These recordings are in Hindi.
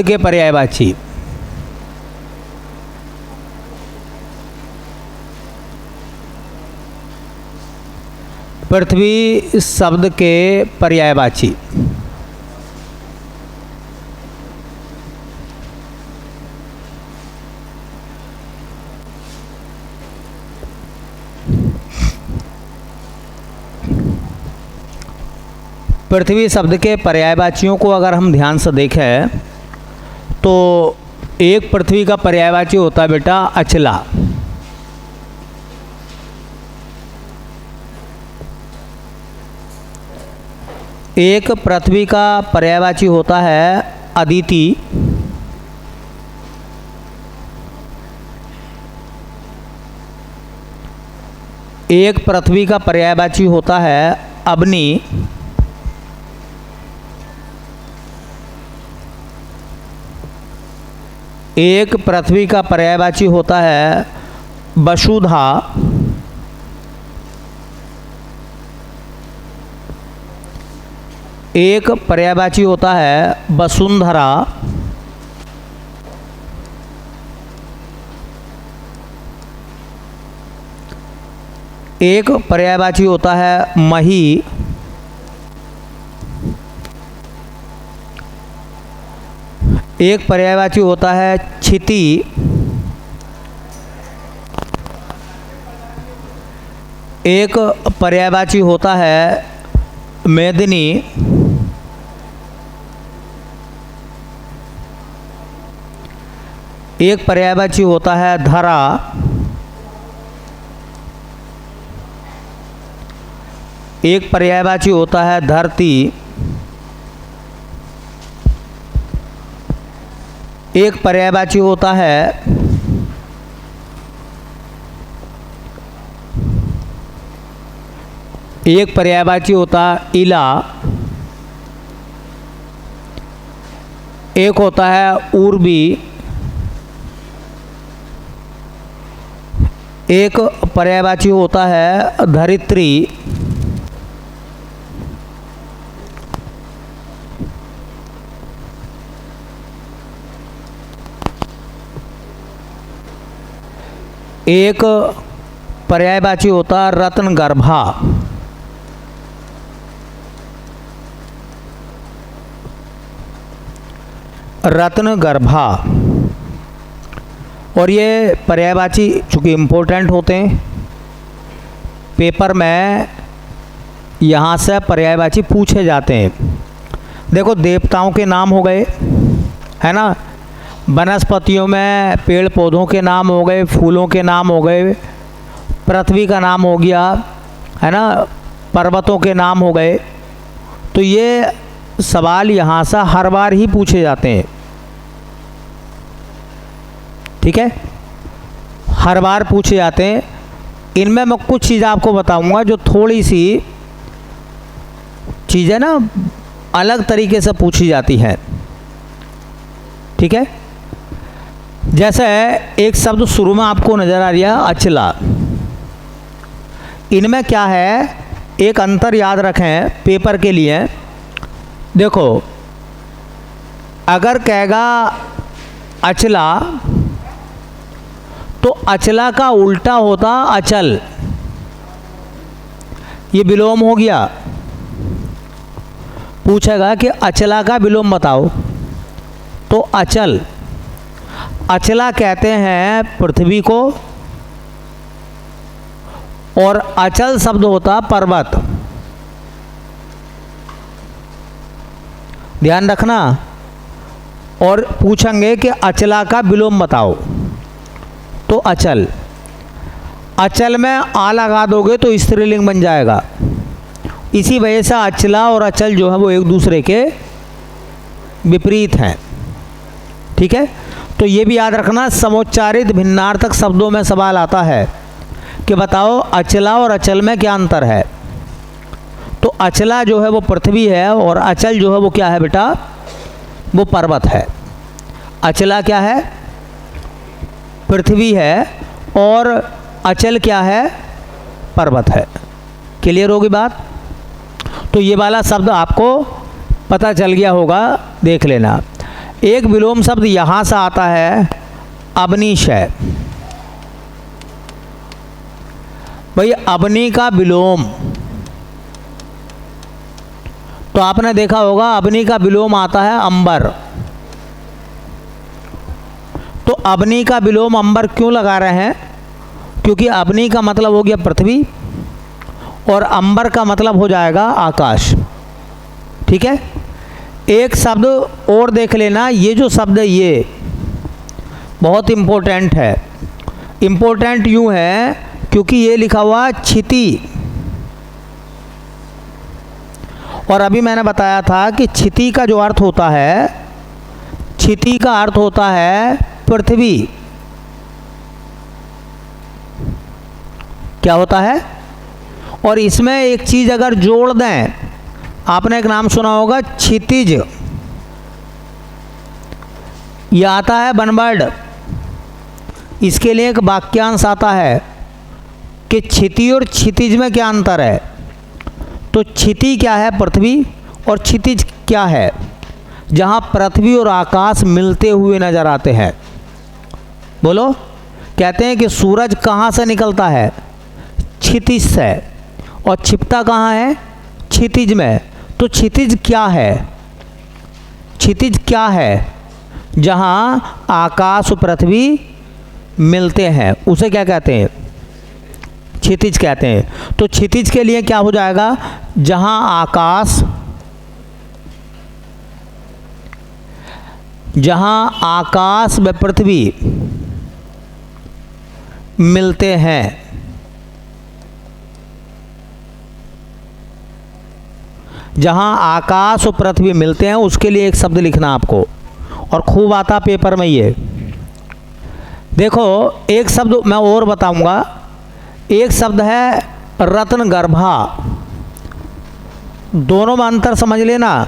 के पर्यायवाची। पृथ्वी शब्द के पर्यायवाची। पृथ्वी शब्द के पर्यायवाचियों को अगर हम ध्यान से देखें तो एक पृथ्वी का पर्यायवाची होता है बेटा अचला। एक पृथ्वी का पर्यायवाची होता है अदिति। एक पृथ्वी का पर्यायवाची होता है अग्नि। एक पृथ्वी का पर्यायवाची होता है वसुधा। एक पर्यायवाची होता है वसुंधरा। एक पर्यायवाची होता है मही। एक पर्यायवाची होता है क्षिति। एक पर्यायवाची होता है मेदिनी। एक पर्यायवाची होता है धरा। एक पर्यायवाची होता है धरती। एक पर्यायवाची होता है इला। एक होता है उर्वी। एक पर्यायवाची होता है धरित्री। एक पर्यायवाची होता रत्नगर्भा। रत्नगर्भा। और ये पर्यायवाची चूँकि इम्पोर्टेंट होते हैं पेपर में, यहाँ से पर्यायवाची पूछे जाते हैं। देखो देवताओं के नाम हो गए, है ना, वनस्पतियों में पेड़ पौधों के नाम हो गए, फूलों के नाम हो गए, पृथ्वी का नाम हो गया, है ना, पर्वतों के नाम हो गए। तो ये सवाल यहाँ से हर बार ही पूछे जाते हैं, ठीक है, हर बार पूछे जाते हैं। इनमें मैं कुछ चीज़ आपको बताऊंगा जो थोड़ी सी चीज़ें ना अलग तरीके से पूछी जाती है, ठीक है। जैसे एक शब्द शुरू में आपको नज़र आ रहा है अचला। इनमें क्या है, एक अंतर याद रखें पेपर के लिए। देखो अगर कहेगा अचला तो अचला का उल्टा होता अचल, ये विलोम हो गया। पूछेगा कि अचला का विलोम बताओ तो अचल। अचला कहते हैं पृथ्वी को, और अचल शब्द होता पर्वत। ध्यान रखना। और पूछेंगे कि अचला का विलोम बताओ तो अचल। अचल में आ लगा दोगे तो स्त्रीलिंग बन जाएगा। इसी वजह से अचला और अचल जो है वो एक दूसरे के विपरीत हैं, ठीक है। तो ये भी याद रखना, समोच्चारित भिन्नार्थक शब्दों में सवाल आता है कि बताओ अचला और अचल में क्या अंतर है। तो अचला जो है वो पृथ्वी है और अचल जो है वो क्या है बेटा, वो पर्वत है। अचला क्या है, पृथ्वी है, और अचल क्या है, पर्वत है। क्लियर होगी बात। तो ये वाला शब्द आपको पता चल गया होगा, देख लेना। एक विलोम शब्द यहाँ से आता है अबनीशय। भाई अबनी का विलोम, तो आपने देखा होगा अबनी का विलोम आता है अंबर। तो अबनी का विलोम अंबर क्यों लगा रहे हैं? क्योंकि अबनी का मतलब हो गया पृथ्वी और अंबर का मतलब हो जाएगा आकाश। ठीक है, एक शब्द और देख लेना, ये जो शब्द है ये बहुत इम्पोर्टेंट है। इम्पोर्टेंट यूँ है क्योंकि ये लिखा हुआ क्षिति, और अभी मैंने बताया था कि क्षिति का जो अर्थ होता है, क्षिति का अर्थ होता है पृथ्वी। क्या होता है? और इसमें एक चीज़ अगर जोड़ दें, आपने एक नाम सुना होगा क्षितिज, ये आता है बनवर्ड। इसके लिए एक वाक्यांश आता है कि क्षिति और क्षितिज में क्या अंतर है। तो क्षिति क्या है? पृथ्वी। और क्षितिज क्या है? जहाँ पृथ्वी और आकाश मिलते हुए नजर आते हैं। बोलो। कहते हैं कि सूरज कहाँ से निकलता है? क्षितिज से, और छिपता कहाँ है? क्षितिज में। तो क्षितिज क्या है? क्षितिज क्या है? जहाँ आकाश और पृथ्वी मिलते हैं उसे क्या कहते हैं? क्षितिज कहते हैं। तो क्षितिज के लिए क्या हो जाएगा? जहाँ आकाश व पृथ्वी मिलते हैं, जहाँ आकाश और पृथ्वी मिलते हैं उसके लिए एक शब्द लिखना आपको, और खूब आता पेपर में ये। देखो एक शब्द मैं और बताऊंगा, एक शब्द है रत्न गर्भा। दोनों में अंतर समझ लेना।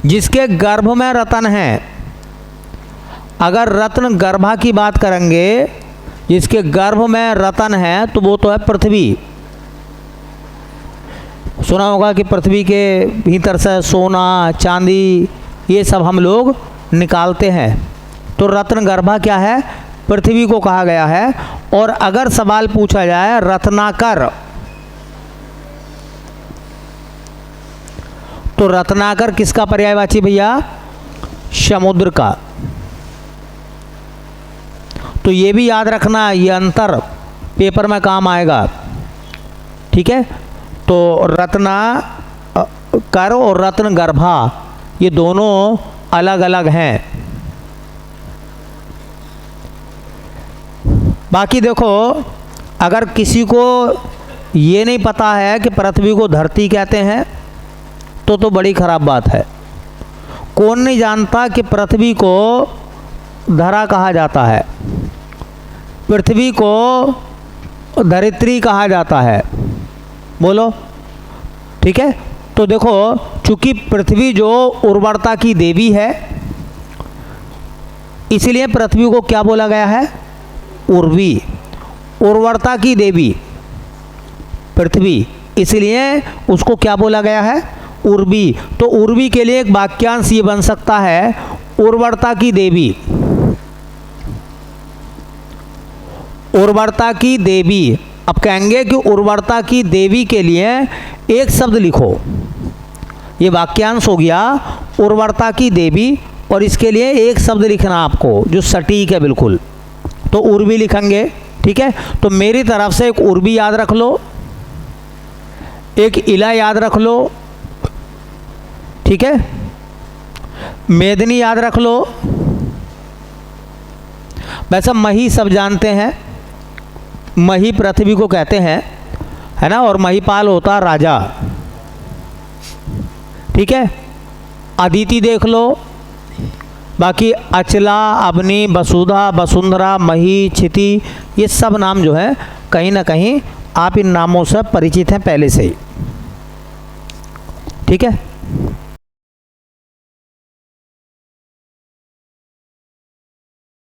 जिसके गर्भ में रत्न है, अगर रत्न गर्भा की बात करेंगे, जिसके गर्भ में रत्न है तो वो तो है पृथ्वी। सुना होगा कि पृथ्वी के भीतर से सोना चांदी ये सब हम लोग निकालते हैं। तो रत्न गर्भा क्या है? पृथ्वी को कहा गया है। और अगर सवाल पूछा जाए रत्नाकर, तो रत्नाकर किसका पर्यायवाची भैया? समुद्र का। तो ये भी याद रखना, ये अंतर पेपर में काम आएगा। ठीक है, तो रत्ना कर और रत्न गर्भा ये दोनों अलग अलग हैं। बाकी देखो, अगर किसी को ये नहीं पता है कि पृथ्वी को धरती कहते हैं तो बड़ी खराब बात है। कौन नहीं जानता कि पृथ्वी को धरा कहा जाता है, पृथ्वी को धरित्री कहा जाता है। बोलो। ठीक है, तो देखो चूंकि पृथ्वी जो उर्वरता की देवी है, इसलिए पृथ्वी को क्या बोला गया है? उर्वी। उर्वरता की देवी पृथ्वी, इसलिए उसको क्या बोला गया है? उर्वी। तो उर्वी के लिए एक वाक्यांश ये बन सकता है उर्वरता की देवी। उर्वरता की देवी। अब कहेंगे कि उर्वरता की देवी के लिए एक शब्द लिखो, ये वाक्यांश हो गया उर्वरता की देवी, और इसके लिए एक शब्द लिखना आपको जो सटीक है बिल्कुल। तो उर्वी लिखेंगे। ठीक है, तो मेरी तरफ से एक उर्वी याद रख लो, एक इला याद रख लो। ठीक है, मेदनी याद रख लो। वैसे मही सब जानते हैं, मही पृथ्वी को कहते हैं, है ना, और महीपाल होता राजा। ठीक है, अदिति देख लो। बाकी अचला, अबनी, वसुधा, वसुंधरा, मही, क्षिति, ये सब नाम जो है कहीं ना कहीं आप इन नामों से परिचित हैं पहले से ही। ठीक है।